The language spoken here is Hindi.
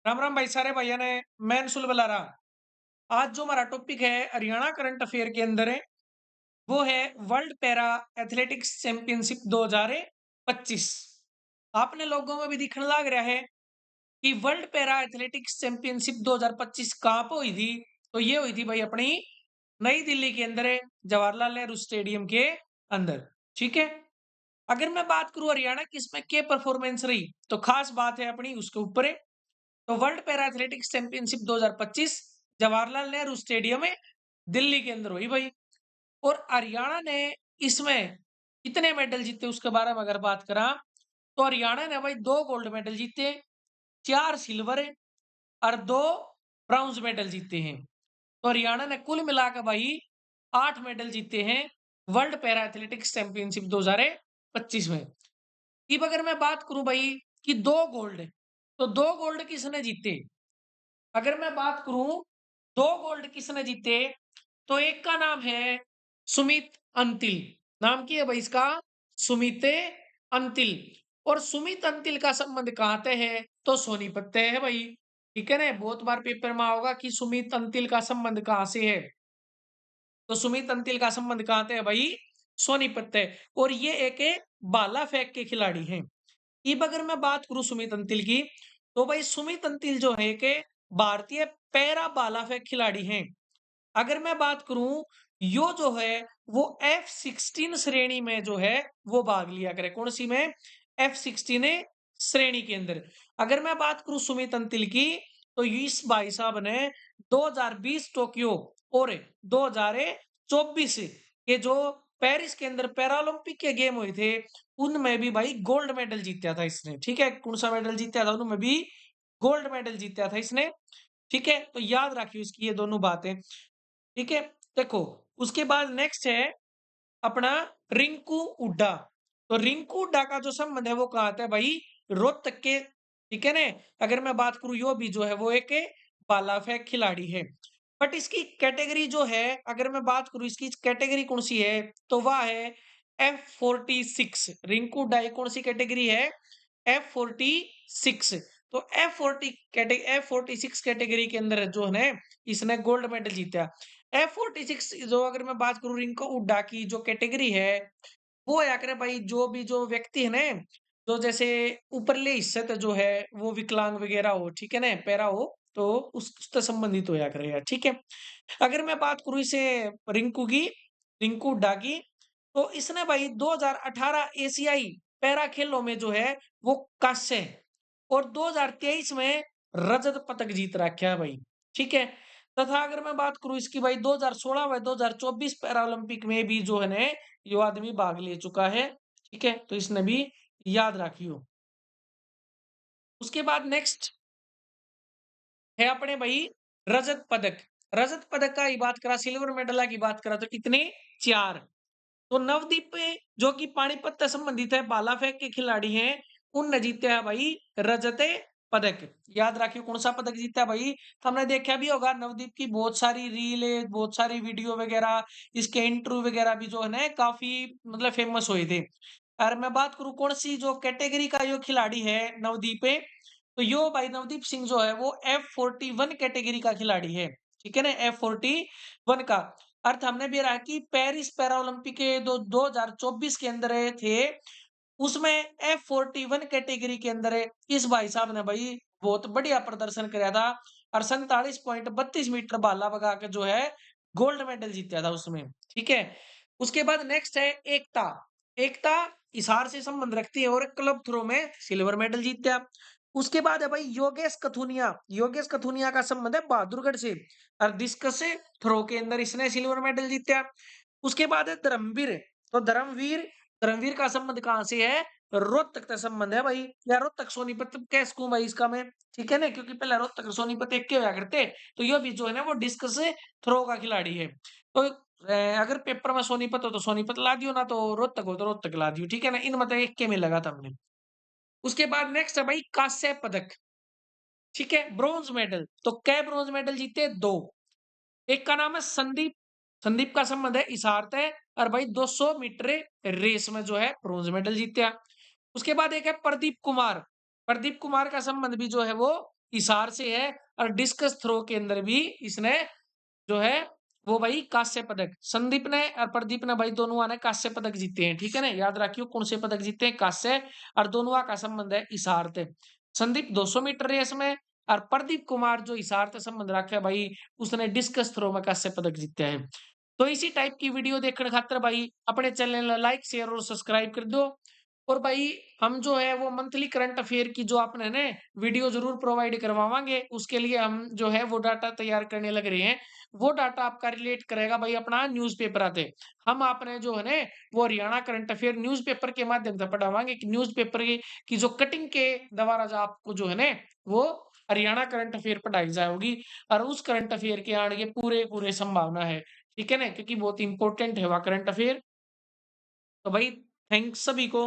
राम राम भाई सारे भैया ने। मैं अंशुल बुला रहा। आज जो हमारा टॉपिक है हरियाणा करंट अफेयर के अंदर है, वो है वर्ल्ड पैरा एथलेटिक्स चैंपियनशिप 2025। आपने लोगों में भी दिखने लग रहा है कि वर्ल्ड पैरा एथलेटिक्स चैंपियनशिप 2025 कहाँ पे हुई थी। तो ये हुई थी भाई अपनी नई दिल्ली के अंदर है, जवाहरलाल नेहरू स्टेडियम के अंदर। ठीक है। अगर मैं बात करूं हरियाणा की इसमें क्या परफॉर्मेंस रही, तो खास बात है अपनी उसके ऊपर है। तो world para athletics championship 2025 Jawaharlal Nehru stadium में दिल्ली के अंदर हुई भाई। और हरियाणा ने इसमें कितने मेडल जीते उसके बारे में अगर बात करा, तो हरियाणा ने भाई 2 गोल्ड मेडल जीते, 4 सिल्वर और 2 ब्राउन्ज मेडल जीते हैं। तो हरियाणा ने कुल मिलाकर भाई 8 मेडल जीते हैं वर्ल्ड पैरा एथलेटिक्स चैंपियनशिप 2025 में। अब अगर मैं बात करूं भाई कि 2 गोल्ड, तो 2 गोल्ड किसने जीते। अगर मैं बात करूं 2 गोल्ड किसने जीते, तो एक का नाम है सुमित अंतिल। नाम की है भाई इसका, सुमित अंतिल। और सुमित अंतिल का संबंध कहाँ से है, तो सोनीपत से है भाई। ठीक है ना, बहुत बार पेपर में होगा कि सुमित अंतिल का संबंध कहाँ से है। तो सुमित अंतिल का संबंध कहाँ से है भाई, सोनीपत से। और ये एक भाला फेंक के खिलाड़ी हैं। अब अगर मैं बात करूं सुमित अंतिल की, तो भाई सुमित अंतिल जो है कि भारतीय पैरा भाला फेंक खिलाड़ी हैं। अगर मैं बात करूं, यो जो है वो F16 श्रेणी में जो है वो भाग लिया करे। कौन सी में, F16 श्रेणी के अंदर। अगर मैं बात करूं सुमित अंतिल की, तो इस भाई साहब ने 2020 टोक्यो और 2024 के जो पेरिस के अंदर पैरालंपिक के गेम हुए थे, उनमें भी भाई गोल्ड मेडल जीता था इसने। ठीक है, कौन सा मेडल जीता था, उनमें भी गोल्ड मेडल जीता था इसने। ठीक है, तो याद रखिए इसकी ये दोनों बातें। ठीक है। देखो, उसके बाद नेक्स्ट है अपना रिंकू हुड्डा। तो रिंकू हुड्डा का जो संबंध है वो कहा था भाई, रोहतक के। ठीक है ना। अगर मैं बात करूं, यो भी जो है वो एक भाला फेंक खिलाड़ी है। बट इसकी कैटेगरी जो है, अगर मैं बात करूं इसकी कैटेगरी कौन सी है, तो वह है F46। रिंकू हुड्डा कौन सी कैटेगरी है, F46। तो F46 कैटेगरी के अंदर जो है ना, इसने गोल्ड मेडल जीता। F46 जो अगर मैं बात करूं रिंकू हुड्डा की जो कैटेगरी है, वो या करे भाई जो व्यक्ति है ना, जो जैसे ऊपरले हिस्से तक जो है वो विकलांग वगैरह हो, ठीक है ना, पैरा हो, तो उससे संबंधित होया करेगा। ठीक है। अगर मैं बात करूं इसे रिंकू की, रिंकू हुड्डा की, तो इसने भाई 2018 एशियाई पैरा खेलों में जो है वो कांस्य और 2023 में रजत पदक जीत रखा है भाई। ठीक है। तथा अगर मैं बात करूं इसकी भाई 2016 व 2024 पैरालंपिक में भी जो है ना, यो आदमी भाग ले चुका है। ठीक है, तो इसने भी याद रखियो। उसके बाद नेक्स्ट है अपने भाई रजत पदक। रजत पदक का ही बात करा, सिल्वर मेडल की बात करा, तो कितने, 4। तो नवदीप जो कि पानीपत से संबंधित है, भाला फेंक के खिलाड़ी हैं, उनने जीता है भाई रजत पदक। याद रखियो कौन सा पदक जीता है भाई। तो हमने देखा भी होगा नवदीप की बहुत सारी रील, बहुत सारी वीडियो वगैरह, इसके इंटरव्यू वगैरह भी जो है ना काफी मतलब फेमस हुए थे। और मैं बात करूं कौन सी जो कैटेगरी का यो खिलाड़ी है नवदीप, तो यो भाई नवदीप सिंह जो है वो F41 कैटेगरी का खिलाड़ी है। ठीक है ना, F41 का अर्थ हमने भी रहा कि पेरिस पैरालंपिक के 2024 के अंदर थे, उसमें F41 कैटेगरी के अंदर इस भाई साहब ने भाई बहुत बढ़िया प्रदर्शन कराया था और 47.32 मीटर भाला भगा के जो है गोल्ड मेडल जीता था उसमें। ठीक है। उसके बाद नेक्स्ट है एकता। एकता हिसार से संबंध रखती है और क्लब थ्रो में सिल्वर मेडल जीता। उसके बाद है भाई योगेश कथुनिया। योगेश कथुनिया का संबंध है बहादुरगढ़ से और डिस्कस थ्रो के अंदर इसने सिल्वर मेडल जीता। उसके बाद है धर्मवीर। तो धर्मवीर, धर्मवीर का संबंध कहाँ से है, रोहतक का संबंध है भाई। या रोहतक सोनीपत कैसे कहूं भाई इसका मैं। ठीक है ना, क्योंकि पहले रोहतक और सोनीपत एक के हुआ करते। तो ये भी जो है ना वो डिस्कस थ्रो का खिलाड़ी है। तो अगर पेपर में सोनीपत हो तो सोनीपत ला दियो, ना तो रोहतक हो तो रोहतक ला दियो। ठीक है ना, इन मतलब एक के में लगा था हमने। उसके बाद नेक्स्ट है भाई कांस्य पदक। ठीक है, ब्रॉन्ज मेडल। तो कै ब्रॉन्ज मेडल जीते, 2। एक का नाम है संदीप। संदीप का संबंध है इसारत है और भाई 200 मीटर रेस में जो है ब्रॉन्ज मेडल जीता। उसके बाद एक है प्रदीप कुमार। प्रदीप कुमार का संबंध भी जो है वो हिसार से है और डिस्कस थ्रो के अंदर भी इसने जो है वो भाई कांस्य पदक, संदीप ने और प्रदीप ने भाई दोनों ने कांस्य पदक जीते हैं, ठीक है ना। याद रखियो कौन से पदक जीते हैं, कांस्य, और दोनों का संबंध है हिसार से। संदीप 200 मीटर रेस में और प्रदीप कुमार जो हिसार से संबंध रखा है भाई, उसने डिस्कस थ्रो में कांस्य पदक जीता है। तो इसी टाइप की वीडियो देखने खातर भाई अपने चैनल लाइक शेयर और सब्सक्राइब कर दो। और भाई हम जो है वो मंथली करंट अफेयर की जो आपने ने वीडियो जरूर प्रोवाइड करवावांगे, उसके लिए हम जो है वो डाटा तैयार करने लग रहे हैं। वो डाटा आपका रिलेट करेगा भाई अपना न्यूज़पेपर आते। हम आपने जो है ना वो हरियाणा करंट अफेयर न्यूज़पेपर के माध्यम से पढ़ावांगे कि न्यूज़पेपर की जो कटिंग के द्वारा जो आपको जो है ना वो हरियाणा करंट अफेयर पढ़ाई जाएगी। और उस करंट अफेयर के आने के पूरे पूरे संभावना है, ठीक है ना, क्योंकि बहुत इंपॉर्टेंट है वह करंट अफेयर। तो भाई थैंक्स सभी को।